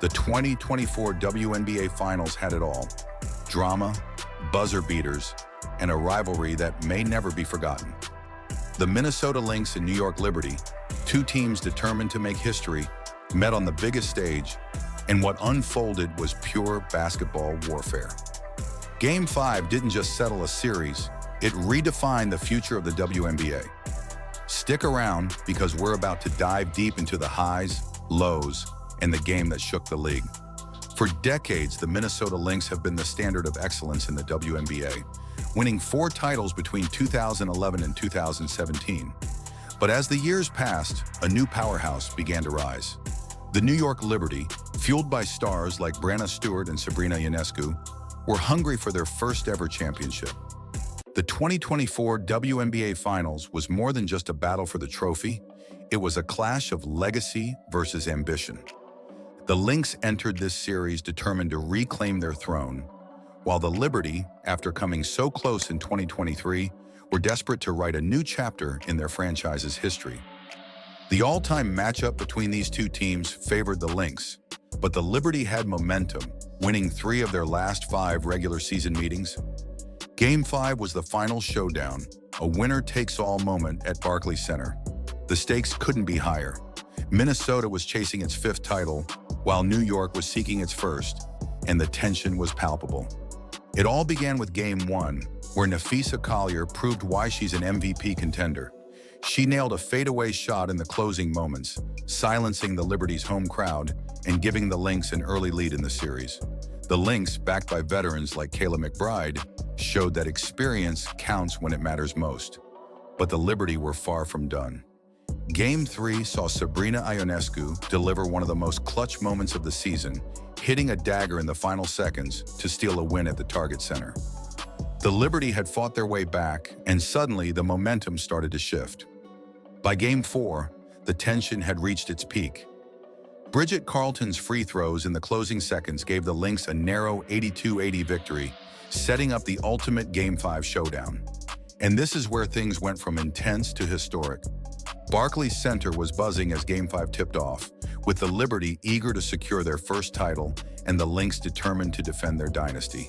The 2024 WNBA Finals had it all: drama, buzzer beaters, and a rivalry that may never be forgotten. The Minnesota Lynx and New York Liberty, two teams determined to make history, met on the biggest stage, and what unfolded was pure basketball warfare. Game 5 didn't just settle a series, it redefined the future of the WNBA. Stick around because we're about to dive deep into the highs, lows, and the game that shook the league. For decades, the Minnesota Lynx have been the standard of excellence in the WNBA, winning 4 titles between 2011 and 2017. But as the years passed, a new powerhouse began to rise. The New York Liberty, fueled by stars like Breanna Stewart and Sabrina Ionescu, were hungry for their first ever championship. The 2024 WNBA Finals was more than just a battle for the trophy. It was a clash of legacy versus ambition. The Lynx entered this series determined to reclaim their throne, while the Liberty, after coming so close in 2023, were desperate to write a new chapter in their franchise's history. The all-time matchup between these two teams favored the Lynx, but the Liberty had momentum, winning 3 of their last 5 regular season meetings. Game 5 was the final showdown, a winner-takes-all moment at Barclays Center. The stakes couldn't be higher. Minnesota was chasing its 5th title, while New York was seeking its first, and the tension was palpable. It all began with Game 1, where Napheesa Collier proved why she's an MVP contender. She nailed a fadeaway shot in the closing moments, silencing the Liberty's home crowd and giving the Lynx an early lead in the series. The Lynx, backed by veterans like Kayla McBride, showed that experience counts when it matters most. But the Liberty were far from done. Game 3 saw Sabrina Ionescu deliver one of the most clutch moments of the season, hitting a dagger in the final seconds to steal a win at the Target Center. The Liberty had fought their way back, and suddenly the momentum started to shift. By Game 4, the tension had reached its peak. Bridget Carleton's free throws in the closing seconds gave the Lynx a narrow 82-80 victory, setting up the ultimate Game 5 showdown. And this is where things went from intense to historic. Barclays Center was buzzing as Game 5 tipped off, with the Liberty eager to secure their first title and the Lynx determined to defend their dynasty.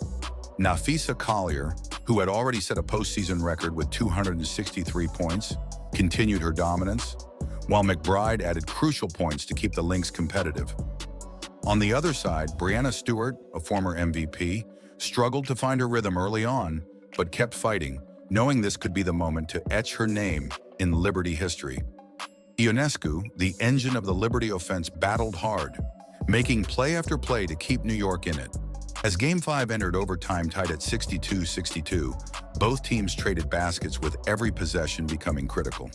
Napheesa Collier, who had already set a postseason record with 263 points, continued her dominance, while McBride added crucial points to keep the Lynx competitive. On the other side, Breanna Stewart, a former MVP, struggled to find her rhythm early on, but kept fighting, knowing this could be the moment to etch her name in Liberty history. Ionescu, the engine of the Liberty offense, battled hard, making play after play to keep New York in it. As Game 5 entered overtime tied at 62-62, both teams traded baskets with every possession becoming critical.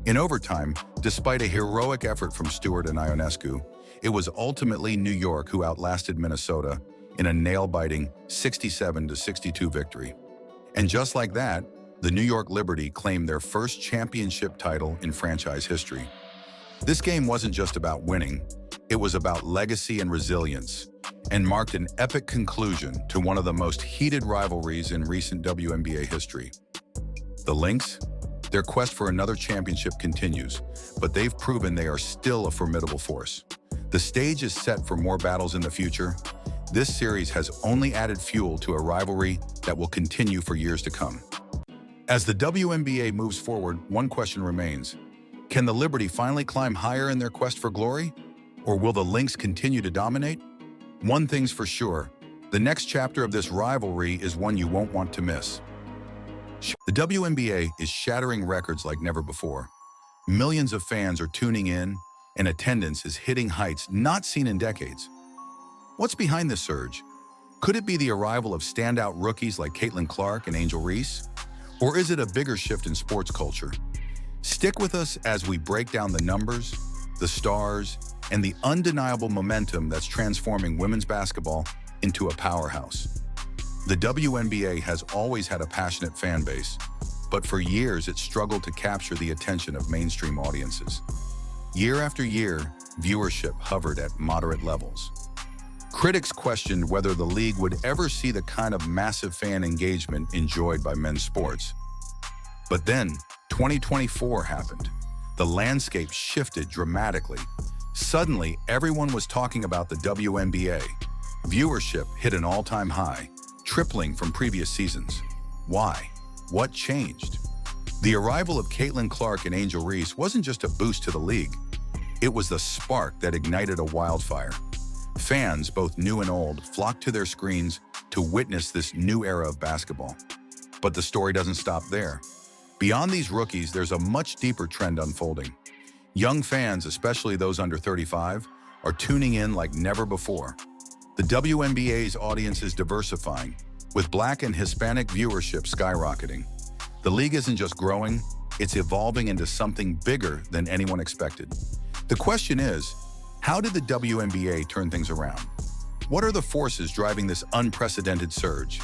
In overtime, despite a heroic effort from Stewart and Ionescu, it was ultimately New York who outlasted Minnesota in a nail-biting 67-62 victory. And just like that, the New York Liberty claimed their first championship title in franchise history. This game wasn't just about winning, it was about legacy and resilience, and marked an epic conclusion to one of the most heated rivalries in recent WNBA history. The Lynx? Their quest for another championship continues, but they've proven they are still a formidable force. The stage is set for more battles in the future. This series has only added fuel to a rivalry that will continue for years to come. As the WNBA moves forward, one question remains. Can the Liberty finally climb higher in their quest for glory? Or will the Lynx continue to dominate? One thing's for sure, the next chapter of this rivalry is one you won't want to miss. The WNBA is shattering records like never before. Millions of fans are tuning in, and attendance is hitting heights not seen in decades. What's behind this surge? Could it be the arrival of standout rookies like Caitlin Clark and Angel Reese? Or is it a bigger shift in sports culture? Stick with us as we break down the numbers, the stars, and the undeniable momentum that's transforming women's basketball into a powerhouse. The WNBA has always had a passionate fan base, but for years it struggled to capture the attention of mainstream audiences. Year after year, viewership hovered at moderate levels. Critics questioned whether the league would ever see the kind of massive fan engagement enjoyed by men's sports. But then, 2024 happened. The landscape shifted dramatically. Suddenly, everyone was talking about the WNBA. Viewership hit an all-time high, tripling from previous seasons. Why? What changed? The arrival of Caitlin Clark and Angel Reese wasn't just a boost to the league. It was the spark that ignited a wildfire. Fans, both new and old, flocked to their screens to witness this new era of basketball. But the story doesn't stop there. Beyond these rookies, there's a much deeper trend unfolding. Young fans, especially those under 35, are tuning in like never before. The WNBA's audience is diversifying, with Black and Hispanic viewership skyrocketing. The league isn't just growing, it's evolving into something bigger than anyone expected. The question is, how did the WNBA turn things around? What are the forces driving this unprecedented surge?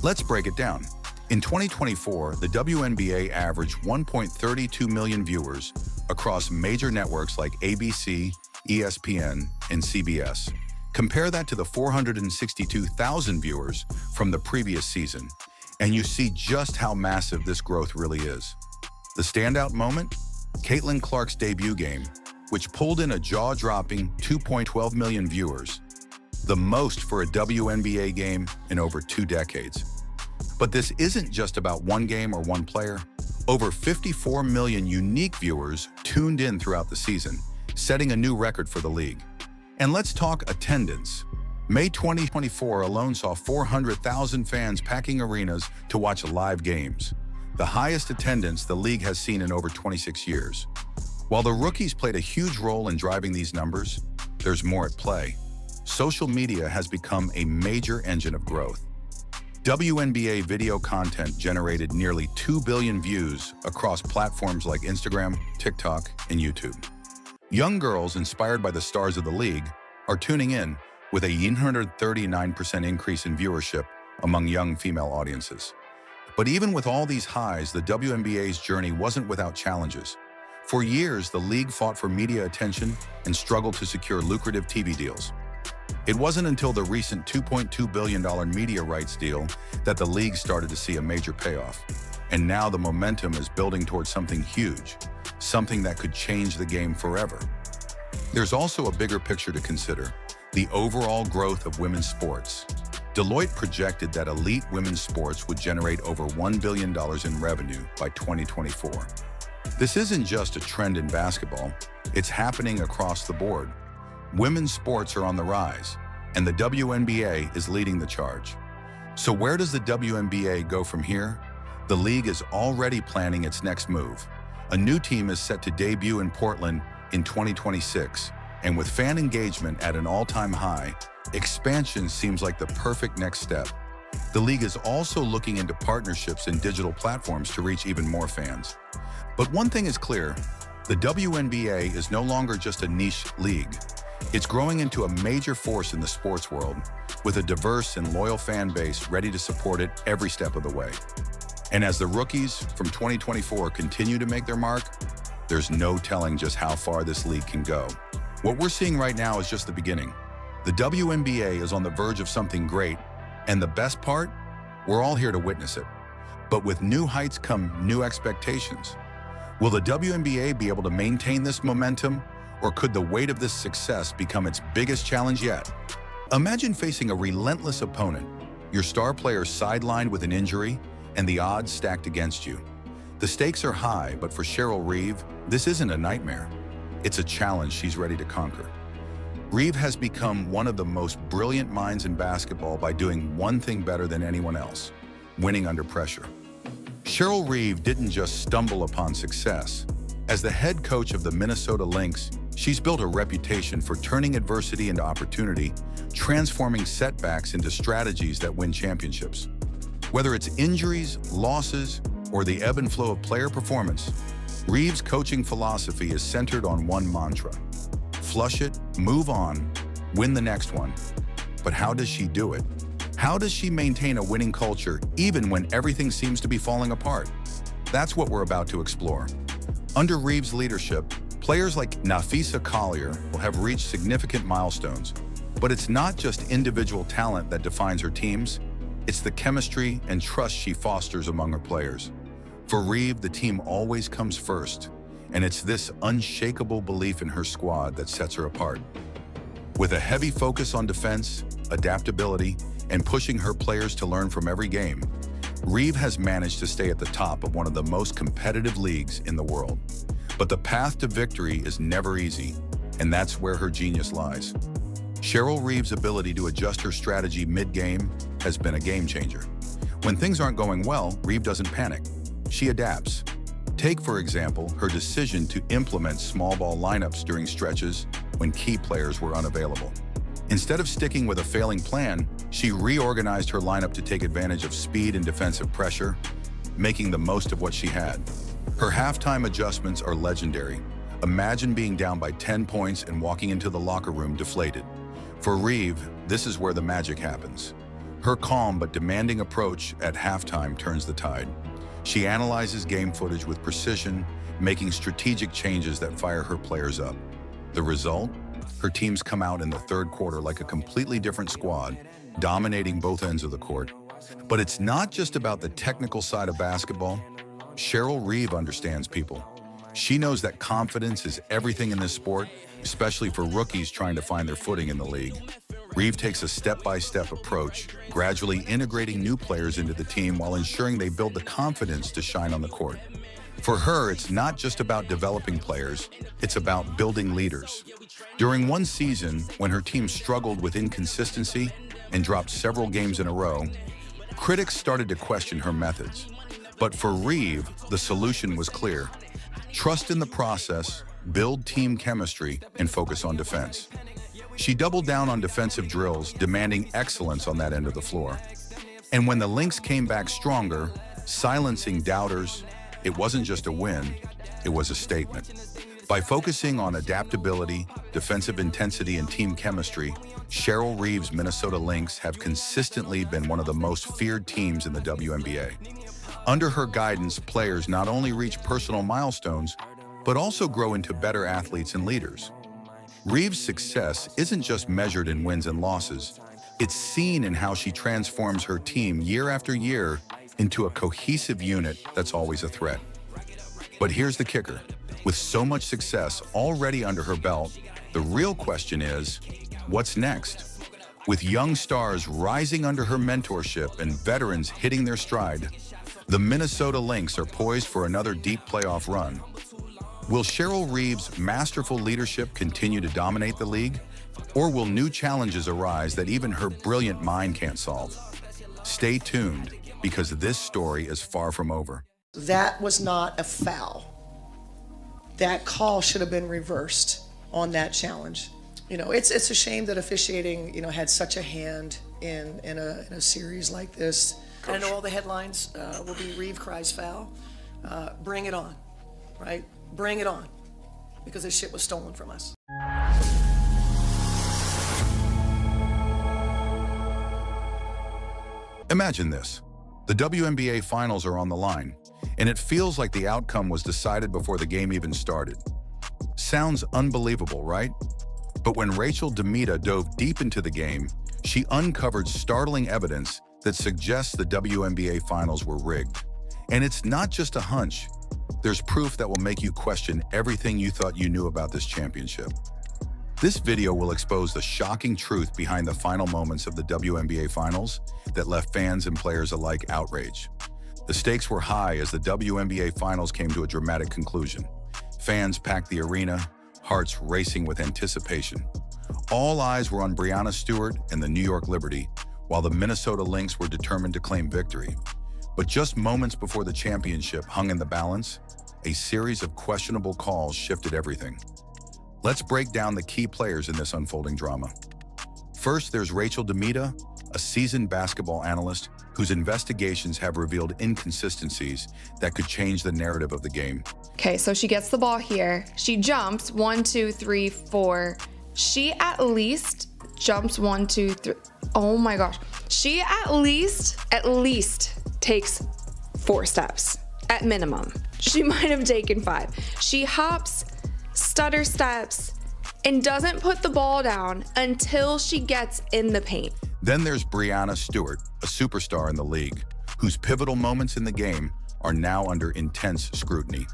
Let's break it down. In 2024, the WNBA averaged 1.32 million viewers across major networks like ABC, ESPN, and CBS. Compare that to the 462,000 viewers from the previous season, and you see just how massive this growth really is. The standout moment? Caitlin Clark's debut game, which pulled in a jaw-dropping 2.12 million viewers, the most for a WNBA game in over 2 decades. But this isn't just about one game or one player. Over 54 million unique viewers tuned in throughout the season, setting a new record for the league. And let's talk attendance. May 2024 alone saw 400,000 fans packing arenas to watch live games, the highest attendance the league has seen in over 26 years. While the rookies played a huge role in driving these numbers, there's more at play. Social media has become a major engine of growth. WNBA video content generated nearly 2 billion views across platforms like Instagram, TikTok, and YouTube. Young girls inspired by the stars of the league are tuning in, with a 139% increase in viewership among young female audiences. But even with all these highs, the WNBA's journey wasn't without challenges. For years, the league fought for media attention and struggled to secure lucrative TV deals. It wasn't until the recent $2.2 billion media rights deal that the league started to see a major payoff. And now the momentum is building towards something huge, something that could change the game forever. There's also a bigger picture to consider: the overall growth of women's sports. Deloitte projected that elite women's sports would generate over $1 billion in revenue by 2024. This isn't just a trend in basketball, it's happening across the board. Women's sports are on the rise, and the WNBA is leading the charge. So where does the WNBA go from here? The league is already planning its next move. A new team is set to debut in Portland in 2026, and with fan engagement at an all-time high, expansion seems like the perfect next step. The league is also looking into partnerships and digital platforms to reach even more fans. But one thing is clear: the WNBA is no longer just a niche league. It's growing into a major force in the sports world, with a diverse and loyal fan base ready to support it every step of the way. And as the rookies from 2024 continue to make their mark, there's no telling just how far this league can go. What we're seeing right now is just the beginning. The WNBA is on the verge of something great, and the best part? We're all here to witness it. But with new heights come new expectations. Will the WNBA be able to maintain this momentum, or could the weight of this success become its biggest challenge yet? Imagine facing a relentless opponent, your star player sidelined with an injury, and the odds stacked against you. The stakes are high, but for Cheryl Reeve, this isn't a nightmare. It's a challenge she's ready to conquer. Reeve has become one of the most brilliant minds in basketball by doing one thing better than anyone else: winning under pressure. Cheryl Reeve didn't just stumble upon success. As the head coach of the Minnesota Lynx, she's built a reputation for turning adversity into opportunity, transforming setbacks into strategies that win championships. Whether it's injuries, losses, or the ebb and flow of player performance, Reeve's coaching philosophy is centered on one mantra: flush it, move on, win the next one. But how does she do it? How does she maintain a winning culture even when everything seems to be falling apart? That's what we're about to explore. Under Reeve's leadership, players like Nafisa Collier will have reached significant milestones. But it's not just individual talent that defines her teams, it's the chemistry and trust she fosters among her players. For Reeve, the team always comes first, And it's this unshakable belief in her squad that sets her apart. With a heavy focus on defense, adaptability, and pushing her players to learn from every game, Reeve has managed to stay at the top of one of the most competitive leagues in the world. But the path to victory is never easy, and that's where her genius lies. Cheryl Reeve's ability to adjust her strategy mid-game has been a game changer. When things aren't going well, Reeve doesn't panic. She adapts. Take, for example, her decision to implement small ball lineups during stretches when key players were unavailable. Instead of sticking with a failing plan, she reorganized her lineup to take advantage of speed and defensive pressure, making the most of what she had. Her halftime adjustments are legendary. Imagine being down by 10 points and walking into the locker room deflated. For Reeve, this is where the magic happens. Her calm but demanding approach at halftime turns the tide. She analyzes game footage with precision, making strategic changes that fire her players up. The result? Her teams come out in the third quarter like a completely different squad, dominating both ends of the court. But it's not just about the technical side of basketball. Cheryl Reeve understands people. She knows that confidence is everything in this sport, especially for rookies trying to find their footing in the league. Reeve takes a step-by-step approach, gradually integrating new players into the team while ensuring they build the confidence to shine on the court. For her, it's not just about developing players, it's about building leaders. During one season, when her team struggled with inconsistency and dropped several games in a row, critics started to question her methods. But for Reeve, the solution was clear. Trust in the process, build team chemistry, and focus on defense. She doubled down on defensive drills, demanding excellence on that end of the floor. And when the Lynx came back stronger, silencing doubters, it wasn't just a win, it was a statement. By focusing on adaptability, defensive intensity, and team chemistry, Cheryl Reeve's Minnesota Lynx have consistently been one of the most feared teams in the WNBA. Under her guidance, players not only reach personal milestones, but also grow into better athletes and leaders. Reeve's success isn't just measured in wins and losses. It's seen in how she transforms her team year after year into a cohesive unit that's always a threat. But here's the kicker. With so much success already under her belt, the real question is, what's next? With young stars rising under her mentorship and veterans hitting their stride, the Minnesota Lynx are poised for another deep playoff run. Will Cheryl Reeve's masterful leadership continue to dominate the league? Or will new challenges arise that even her brilliant mind can't solve? Stay tuned, because this story is far from over. That was not a foul. That call should have been reversed on that challenge. It's a shame that officiating, had such a hand in a series like this. Coach. I know all the headlines will be Reeve cries foul. Bring it on, right? Bring it on, because this shit was stolen from us. Imagine this. The WNBA finals are on the line, and it feels like the outcome was decided before the game even started. Sounds unbelievable, right? But when Rachel Demita dove deep into the game, she uncovered startling evidence that suggests the WNBA finals were rigged. And it's not just a hunch. There's proof that will make you question everything you thought you knew about this championship. This video will expose the shocking truth behind the final moments of the WNBA finals that left fans and players alike outraged. The stakes were high as the WNBA finals came to a dramatic conclusion. Fans packed the arena, hearts racing with anticipation. All eyes were on Breanna Stewart and the New York Liberty, while the Minnesota Lynx were determined to claim victory. But just moments before the championship hung in the balance, a series of questionable calls shifted everything. Let's break down the key players in this unfolding drama. First, there's Rachel Demita, a seasoned basketball analyst whose investigations have revealed inconsistencies that could change the narrative of the game. Okay, so she gets the ball here. She jumps 1, 2, 3, 4. She at least jumps 1, 2, 3. Oh my gosh. She at least takes 4 steps at minimum. She might have taken 5. She hops, stutter steps, and doesn't put the ball down until she gets in the paint. Then there's Breanna Stewart, a superstar in the league, whose pivotal moments in the game are now under intense scrutiny.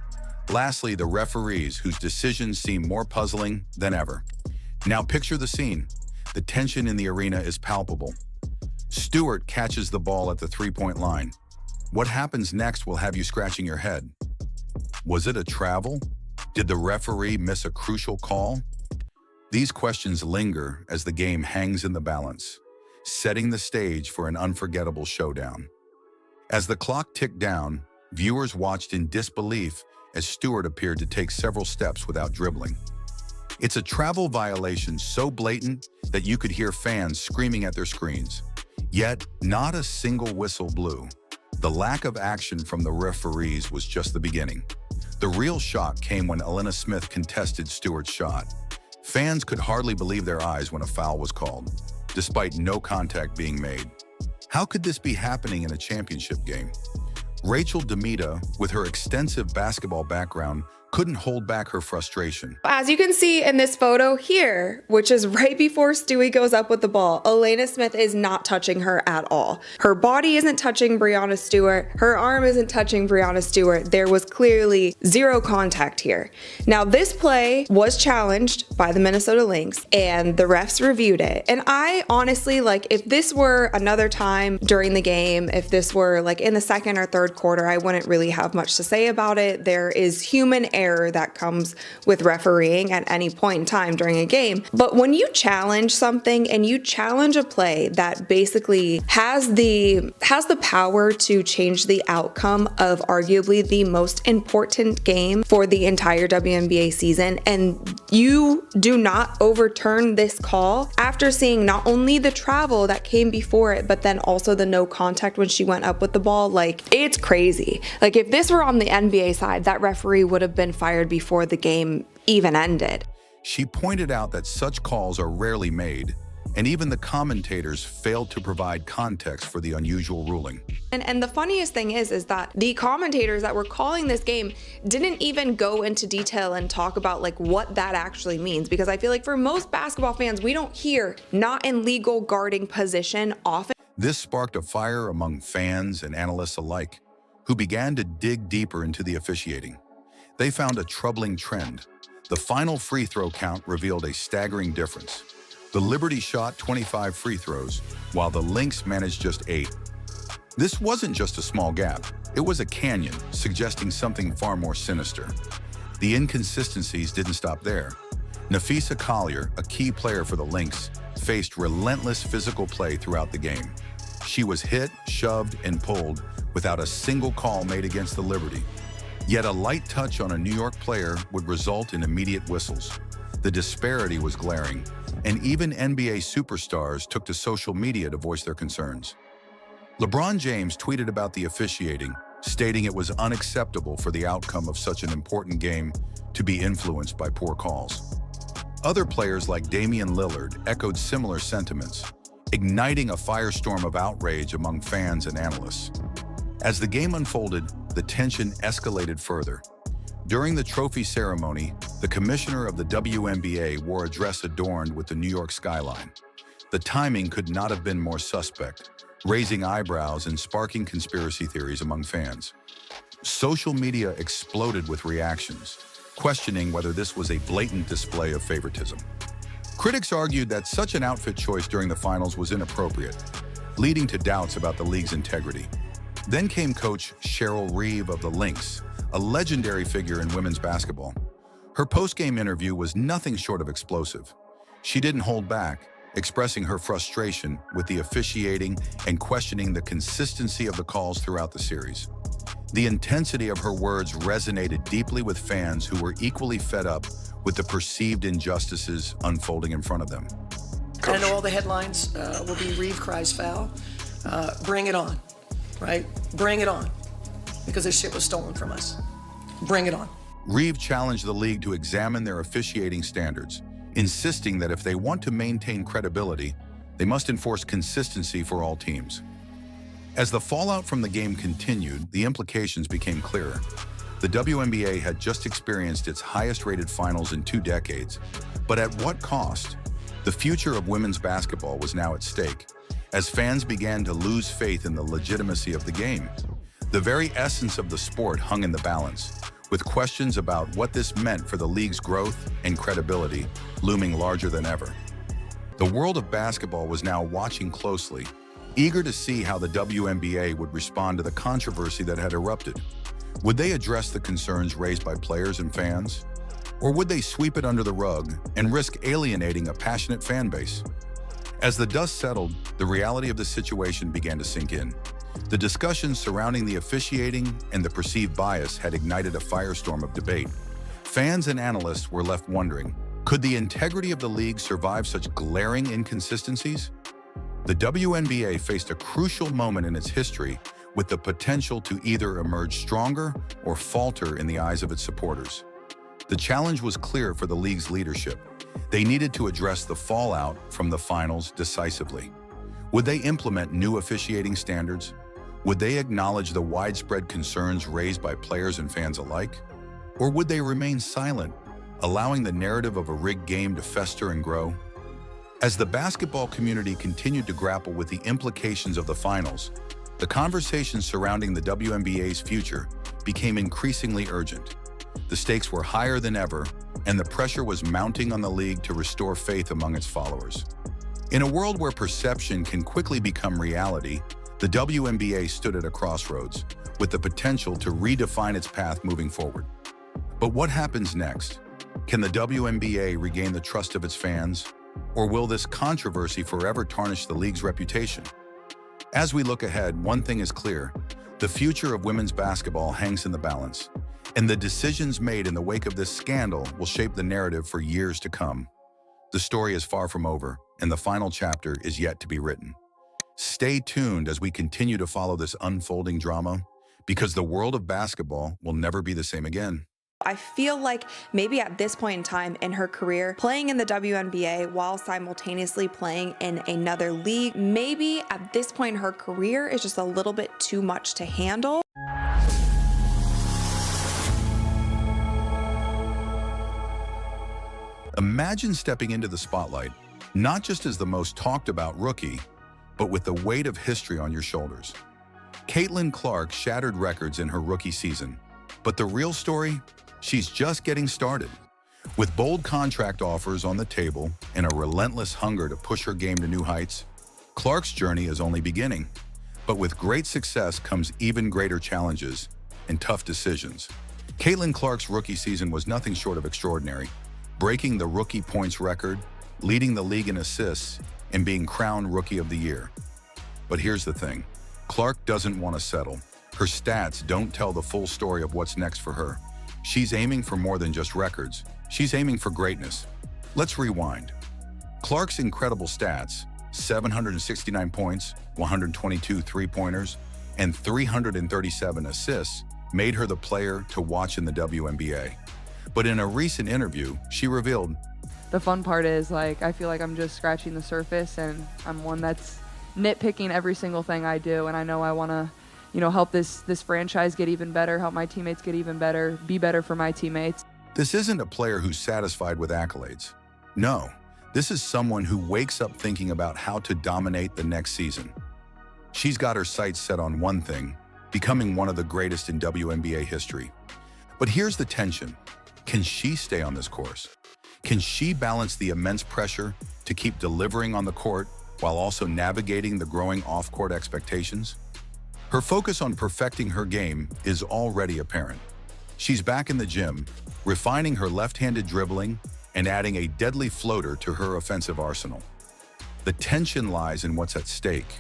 Lastly, the referees, whose decisions seem more puzzling than ever. Now picture the scene. The tension in the arena is palpable. Stewart catches the ball at the three-point line. What happens next will have you scratching your head. Was it a travel? Did the referee miss a crucial call? These questions linger as the game hangs in the balance, setting the stage for an unforgettable showdown. As the clock ticked down, viewers watched in disbelief as Stewart appeared to take several steps without dribbling. It's a travel violation so blatant that you could hear fans screaming at their screens. Yet, not a single whistle blew. The lack of action from the referees was just the beginning. The real shock came when Elena Smith contested Stewart's shot. Fans could hardly believe their eyes when a foul was called, despite no contact being made. How could this be happening in a championship game? Rachel Demita, with her extensive basketball background, couldn't hold back her frustration. As you can see in this photo here, which is right before Stewie goes up with the ball, Elena Smith is not touching her at all. Her body isn't touching Breanna Stewart. Her arm isn't touching Breanna Stewart. There was clearly zero contact here. Now, this play was challenged by the Minnesota Lynx and the refs reviewed it. And I honestly, if this were another time during the game, if this were in the second or third quarter, I wouldn't really have much to say about it. There is human error that comes with refereeing at any point in time during a game. But when you challenge something and you challenge a play that basically has the power to change the outcome of arguably the most important game for the entire WNBA season, and you do not overturn this call after seeing not only the travel that came before it, but then also the no contact when she went up with the ball, it's crazy. If this were on the NBA side, that referee would have been fired before the game even ended. She pointed out that such calls are rarely made, and even the commentators failed to provide context for the unusual ruling. And the funniest thing is that the commentators that were calling this game didn't even go into detail and talk about what that actually means, because I feel for most basketball fans, we don't hear not in legal guarding position often. This sparked a fire among fans and analysts alike, who began to dig deeper into the officiating. They found a troubling trend. The final free throw count revealed a staggering difference. The Liberty shot 25 free throws, while the Lynx managed just 8. This wasn't just a small gap. It was a canyon, suggesting something far more sinister. The inconsistencies didn't stop there. Nafisa Collier, a key player for the Lynx, faced relentless physical play throughout the game. She was hit, shoved, and pulled without a single call made against the Liberty. Yet a light touch on a New York player would result in immediate whistles. The disparity was glaring, and even NBA superstars took to social media to voice their concerns. LeBron James tweeted about the officiating, stating it was unacceptable for the outcome of such an important game to be influenced by poor calls. Other players like Damian Lillard echoed similar sentiments, igniting a firestorm of outrage among fans and analysts. As the game unfolded, the tension escalated further. During the trophy ceremony, the commissioner of the WNBA wore a dress adorned with the New York skyline. The timing could not have been more suspect, raising eyebrows and sparking conspiracy theories among fans. Social media exploded with reactions, questioning whether this was a blatant display of favoritism. Critics argued that such an outfit choice during the finals was inappropriate, leading to doubts about the league's integrity. Then came coach Cheryl Reeve of the Lynx, a legendary figure in women's basketball. Her post-game interview was nothing short of explosive. She didn't hold back, expressing her frustration with the officiating and questioning the consistency of the calls throughout the series. The intensity of her words resonated deeply with fans who were equally fed up with the perceived injustices unfolding in front of them. I know all the headlines will be Reeve cries foul. Bring it on. Right? Bring it on. Because this shit was stolen from us. Bring it on. Reeve challenged the league to examine their officiating standards, insisting that if they want to maintain credibility, they must enforce consistency for all teams. As the fallout from the game continued, the implications became clearer. The WNBA had just experienced its highest-rated finals in 2 decades, but at what cost? The future of women's basketball was now at stake, as fans began to lose faith in the legitimacy of the game. The very essence of the sport hung in the balance, with questions about what this meant for the league's growth and credibility looming larger than ever. The world of basketball was now watching closely, eager to see how the WNBA would respond to the controversy that had erupted. Would they address the concerns raised by players and fans? Or would they sweep it under the rug and risk alienating a passionate fan base? As the dust settled, the reality of the situation began to sink in. The discussions surrounding the officiating and the perceived bias had ignited a firestorm of debate. Fans and analysts were left wondering, could the integrity of the league survive such glaring inconsistencies? The WNBA faced a crucial moment in its history with the potential to either emerge stronger or falter in the eyes of its supporters. The challenge was clear for the league's leadership. They needed to address the fallout from the finals decisively. Would they implement new officiating standards? Would they acknowledge the widespread concerns raised by players and fans alike? Or would they remain silent, allowing the narrative of a rigged game to fester and grow? As the basketball community continued to grapple with the implications of the finals, the conversations surrounding the WNBA's future became increasingly urgent. The stakes were higher than ever, and the pressure was mounting on the league to restore faith among its followers. In a world where perception can quickly become reality, the WNBA stood at a crossroads, with the potential to redefine its path moving forward. But what happens next? Can the WNBA regain the trust of its fans? Or will this controversy forever tarnish the league's reputation? As we look ahead, one thing is clear: the future of women's basketball hangs in the balance, and the decisions made in the wake of this scandal will shape the narrative for years to come. The story is far from over, and the final chapter is yet to be written. Stay tuned as we continue to follow this unfolding drama, because the world of basketball will never be the same again. I feel like maybe at this point in time in her career, playing in the WNBA while simultaneously playing in another league, maybe at this point in her career is just a little bit too much to handle. Imagine stepping into the spotlight, not just as the most talked about rookie, but with the weight of history on your shoulders. Caitlin Clark shattered records in her rookie season, but the real story? She's just getting started. With bold contract offers on the table and a relentless hunger to push her game to new heights, Clark's journey is only beginning. But with great success comes even greater challenges and tough decisions. Caitlin Clark's rookie season was nothing short of extraordinary, breaking the rookie points record, leading the league in assists, and being crowned Rookie of the Year. But here's the thing: Clark doesn't want to settle. Her stats don't tell the full story of what's next for her. She's aiming for more than just records. She's aiming for greatness. Let's rewind. Clark's incredible stats, 769 points, 122 three-pointers, and 337 assists, made her the player to watch in the WNBA. But in a recent interview, she revealed, the fun part is, I feel like I'm just scratching the surface, and I'm one that's nitpicking every single thing I do, and I know I want to help this franchise get even better, help my teammates get even better, be better for my teammates. This isn't a player who's satisfied with accolades. No, this is someone who wakes up thinking about how to dominate the next season. She's got her sights set on one thing: becoming one of the greatest in WNBA history. But here's the tension. Can she stay on this course? Can she balance the immense pressure to keep delivering on the court while also navigating the growing off-court expectations? Her focus on perfecting her game is already apparent. She's back in the gym, refining her left-handed dribbling and adding a deadly floater to her offensive arsenal. The tension lies in what's at stake.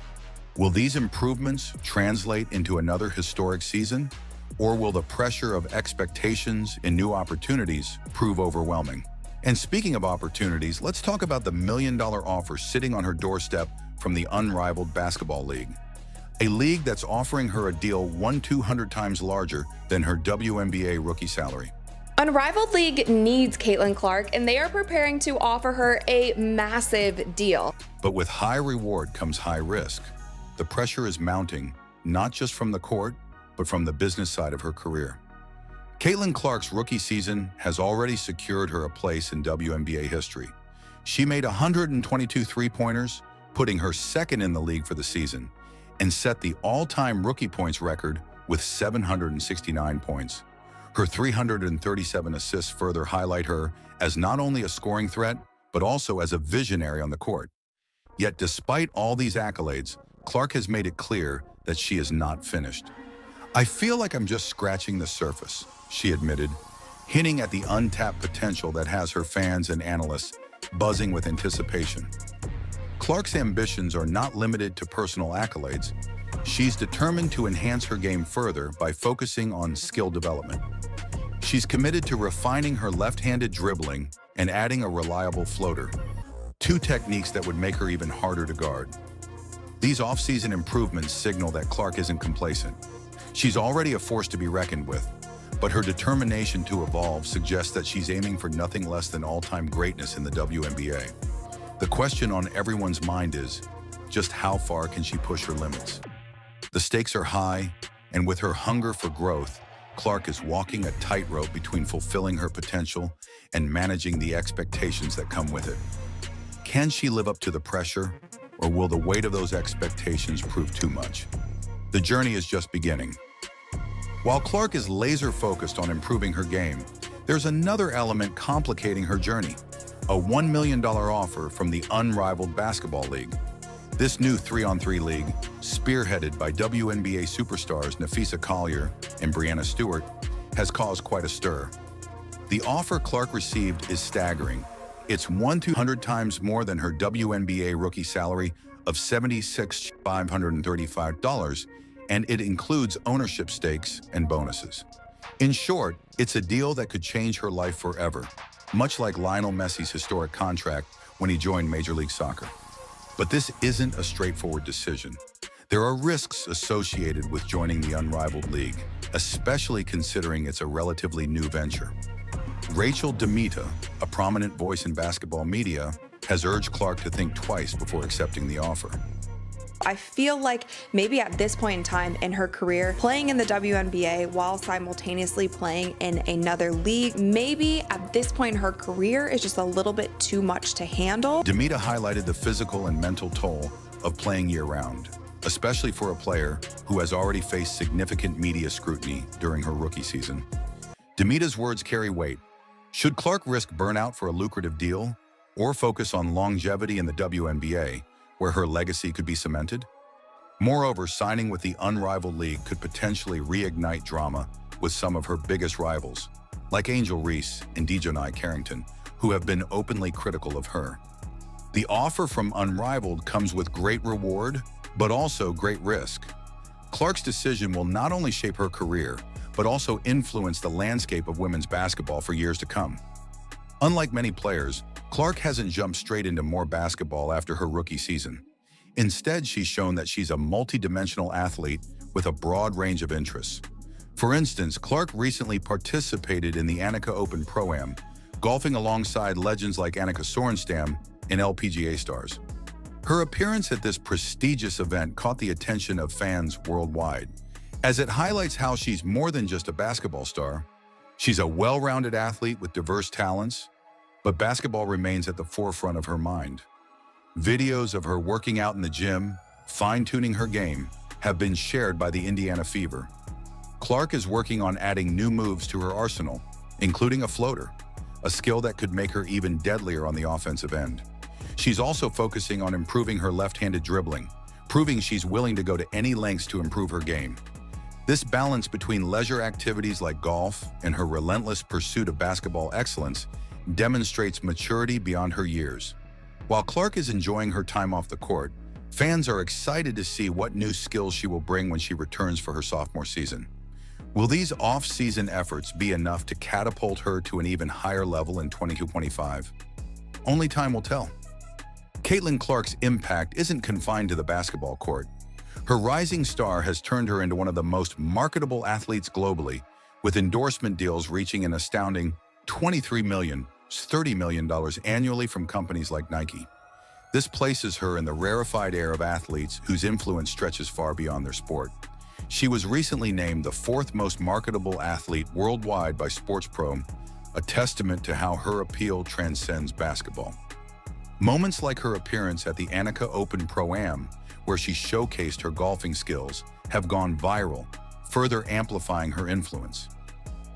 Will these improvements translate into another historic season? Or will the pressure of expectations and new opportunities prove overwhelming? And speaking of opportunities, let's talk about the million-dollar offer sitting on her doorstep from the unrivaled basketball league. A league that's offering her a deal 100-200 times larger than her WNBA rookie salary. Unrivaled League needs Caitlin Clark, and they are preparing to offer her a massive deal. But with high reward comes high risk. The pressure is mounting, not just from the court, but from the business side of her career. Caitlin Clark's rookie season has already secured her a place in WNBA history. She made 122 three-pointers, putting her second in the league for the season, and set the all-time rookie points record with 769 points. Her 337 assists further highlight her as not only a scoring threat, but also as a visionary on the court. Yet despite all these accolades, Clark has made it clear that she is not finished. "I feel like I'm just scratching the surface," she admitted, hinting at the untapped potential that has her fans and analysts buzzing with anticipation. Clark's ambitions are not limited to personal accolades. She's determined to enhance her game further by focusing on skill development. She's committed to refining her left-handed dribbling and adding a reliable floater, two techniques that would make her even harder to guard. These off-season improvements signal that Clark isn't complacent. She's already a force to be reckoned with, but her determination to evolve suggests that she's aiming for nothing less than all-time greatness in the WNBA. The question on everyone's mind is, just how far can she push her limits? The stakes are high, and with her hunger for growth, Clark is walking a tightrope between fulfilling her potential and managing the expectations that come with it. Can she live up to the pressure, or will the weight of those expectations prove too much? The journey is just beginning. While Clark is laser-focused on improving her game, there's another element complicating her journey: a $1 million offer from the Unrivaled Basketball League. This new 3-on-3 league, spearheaded by WNBA superstars Nafisa Collier and Brianna Stewart, has caused quite a stir. The offer Clark received is staggering. It's 100 times more than her WNBA rookie salary of $76,535, and it includes ownership stakes and bonuses. In short, it's a deal that could change her life forever, much like Lionel Messi's historic contract when he joined Major League Soccer. But this isn't a straightforward decision. There are risks associated with joining the Unrivaled League, especially considering it's a relatively new venture. Rachel DeMita, a prominent voice in basketball media, has urged Clark to think twice before accepting the offer. I feel like maybe at this point in time in her career, playing in the WNBA while simultaneously playing in another league, maybe at this point in her career is just a little bit too much to handle. DeMita highlighted the physical and mental toll of playing year-round, especially for a player who has already faced significant media scrutiny during her rookie season. DeMita's words carry weight. Should Clark risk burnout for a lucrative deal, or focus on longevity in the WNBA, where her legacy could be cemented? Moreover, signing with the Unrivaled League could potentially reignite drama with some of her biggest rivals, like Angel Reese and Dejanai Carrington, who have been openly critical of her. The offer from Unrivaled comes with great reward, but also great risk. Clark's decision will not only shape her career, but also influence the landscape of women's basketball for years to come. Unlike many players, Clark hasn't jumped straight into more basketball after her rookie season. Instead, she's shown that she's a multi-dimensional athlete with a broad range of interests. For instance, Clark recently participated in the Annika Open Pro-Am, golfing alongside legends like Annika Sorenstam and LPGA stars. Her appearance at this prestigious event caught the attention of fans worldwide, as it highlights how she's more than just a basketball star. She's a well-rounded athlete with diverse talents, but basketball remains at the forefront of her mind. Videos of her working out in the gym, fine-tuning her game, have been shared by the Indiana Fever. Clark is working on adding new moves to her arsenal, including a floater, a skill that could make her even deadlier on the offensive end. She's also focusing on improving her left-handed dribbling, proving she's willing to go to any lengths to improve her game. This balance between leisure activities like golf and her relentless pursuit of basketball excellence demonstrates maturity beyond her years. While Clark is enjoying her time off the court, fans are excited to see what new skills she will bring when she returns for her sophomore season. Will these off-season efforts be enough to catapult her to an even higher level in 2025? Only time will tell. Caitlin Clark's impact isn't confined to the basketball court. Her rising star has turned her into one of the most marketable athletes globally, with endorsement deals reaching an astounding $23 million, $30 million annually from companies like Nike. This places her in the rarefied air of athletes whose influence stretches far beyond their sport. She was recently named the 4th most marketable athlete worldwide by Sports Pro, a testament to how her appeal transcends basketball. Moments like her appearance at the Annika Open Pro-Am, where she showcased her golfing skills, have gone viral, further amplifying her influence.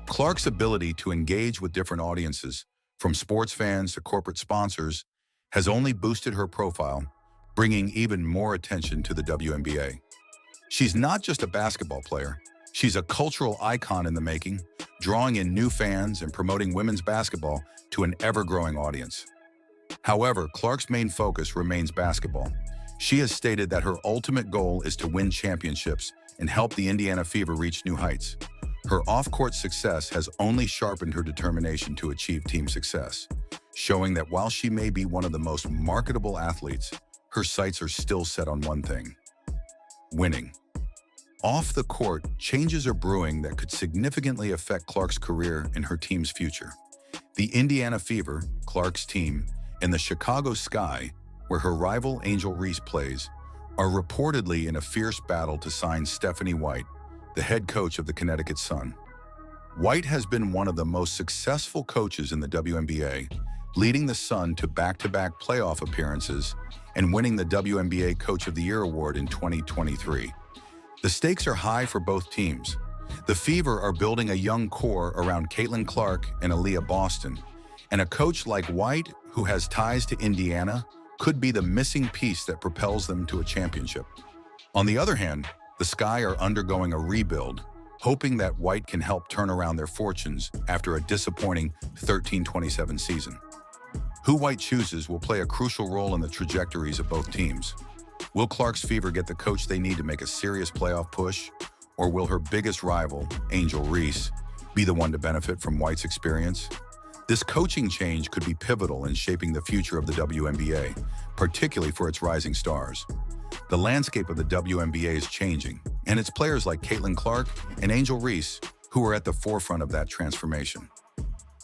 Clark's ability to engage with different audiences, from sports fans to corporate sponsors, has only boosted her profile, bringing even more attention to the WNBA. She's not just a basketball player, she's a cultural icon in the making, drawing in new fans and promoting women's basketball to an ever-growing audience. However, Clark's main focus remains basketball. She has stated that her ultimate goal is to win championships and help the Indiana Fever reach new heights. Her off-court success has only sharpened her determination to achieve team success, showing that while she may be one of the most marketable athletes, her sights are still set on one thing: winning. Off the court, changes are brewing that could significantly affect Clark's career and her team's future. The Indiana Fever, Clark's team, and the Chicago Sky, where her rival Angel Reese plays, are reportedly in a fierce battle to sign Stephanie White, the head coach of the Connecticut Sun. White has been one of the most successful coaches in the WNBA, leading the Sun to back-to-back playoff appearances and winning the WNBA Coach of the Year award in 2023. The stakes are high for both teams. The Fever are building a young core around Caitlin Clark and Aaliyah Boston, and a coach like White, who has ties to Indiana, could be the missing piece that propels them to a championship. On the other hand, the Sky are undergoing a rebuild, hoping that White can help turn around their fortunes after a disappointing 13-27 season. Who White chooses will play a crucial role in the trajectories of both teams. Will Clark's Fever get the coach they need to make a serious playoff push, or will her biggest rival, Angel Reese, be the one to benefit from White's experience? This coaching change could be pivotal in shaping the future of the WNBA, particularly for its rising stars. The landscape of the WNBA is changing, and it's players like Caitlin Clark and Angel Reese who are at the forefront of that transformation.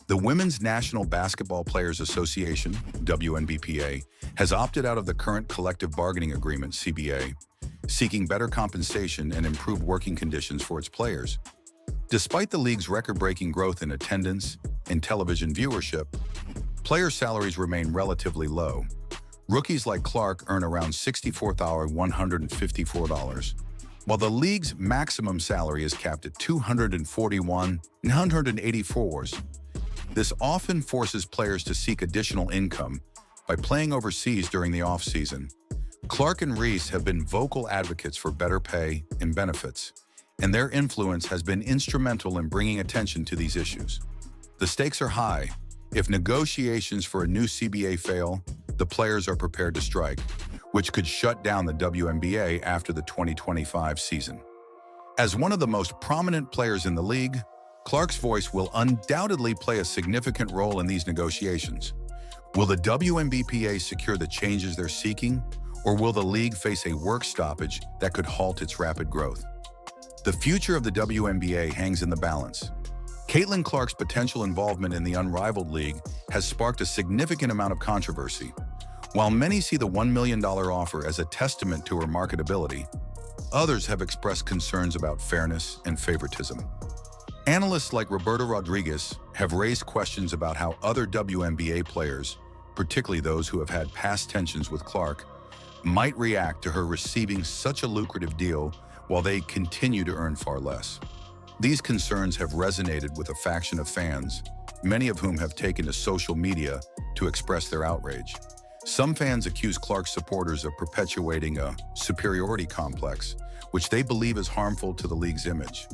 The Women's National Basketball Players Association, WNBPA, has opted out of the current collective bargaining agreement, CBA, seeking better compensation and improved working conditions for its players. Despite the league's record-breaking growth in attendance and television viewership, player salaries remain relatively low. Rookies like Clark earn around $64,154, while the league's maximum salary is capped at $241,984. This often forces players to seek additional income by playing overseas during the off-season. Clark and Reese have been vocal advocates for better pay and benefits, and their influence has been instrumental in bringing attention to these issues. The stakes are high. If negotiations for a new CBA fail, the players are prepared to strike, which could shut down the WNBA after the 2025 season. As one of the most prominent players in the league, Clark's voice will undoubtedly play a significant role in these negotiations. Will the WNBPA secure the changes they're seeking, or will the league face a work stoppage that could halt its rapid growth? The future of the WNBA hangs in the balance. Caitlin Clark's potential involvement in the unrivaled league has sparked a significant amount of controversy. While many see the $1 million offer as a testament to her marketability, others have expressed concerns about fairness and favoritism. Analysts like Roberto Rodriguez have raised questions about how other WNBA players, particularly those who have had past tensions with Clark, might react to her receiving such a lucrative deal while they continue to earn far less. These concerns have resonated with a faction of fans, many of whom have taken to social media to express their outrage. Some fans accuse Clark's supporters of perpetuating a superiority complex, which they believe is harmful to the league's image.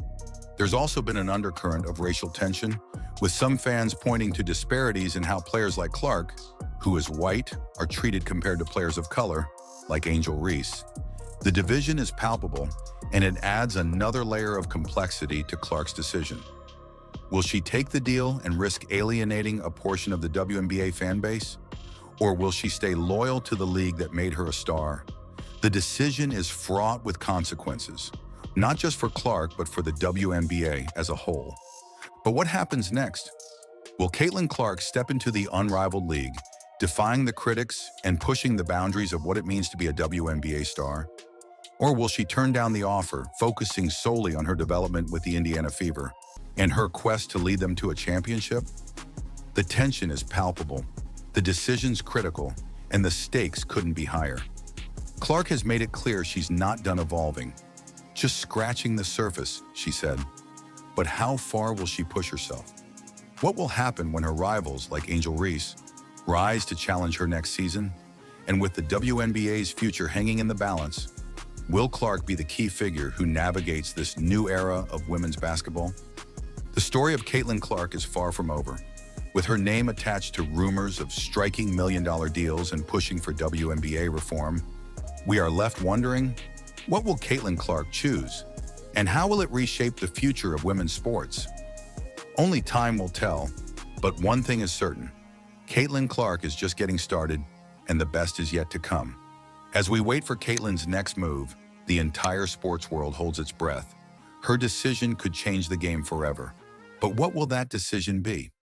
There's also been an undercurrent of racial tension, with some fans pointing to disparities in how players like Clark, who is white, are treated compared to players of color, like Angel Reese. The division is palpable, and it adds another layer of complexity to Clark's decision. Will she take the deal and risk alienating a portion of the WNBA fan base? Or will she stay loyal to the league that made her a star? The decision is fraught with consequences, not just for Clark, but for the WNBA as a whole. But what happens next? Will Caitlin Clark step into the unrivaled league, defying the critics and pushing the boundaries of what it means to be a WNBA star? Or will she turn down the offer, focusing solely on her development with the Indiana Fever and her quest to lead them to a championship? The tension is palpable, the decision's critical, and the stakes couldn't be higher. Clark has made it clear she's not done evolving. Just scratching the surface, she said. But how far will she push herself? What will happen when her rivals, like Angel Reese, rise to challenge her next season? And with the WNBA's future hanging in the balance, will Clark be the key figure who navigates this new era of women's basketball? The story of Caitlin Clark is far from over. With her name attached to rumors of striking million-dollar deals and pushing for WNBA reform, we are left wondering, what will Caitlin Clark choose? And how will it reshape the future of women's sports? Only time will tell, but one thing is certain. Caitlin Clark is just getting started, and the best is yet to come. As we wait for Caitlin's next move, the entire sports world holds its breath. Her decision could change the game forever. But what will that decision be?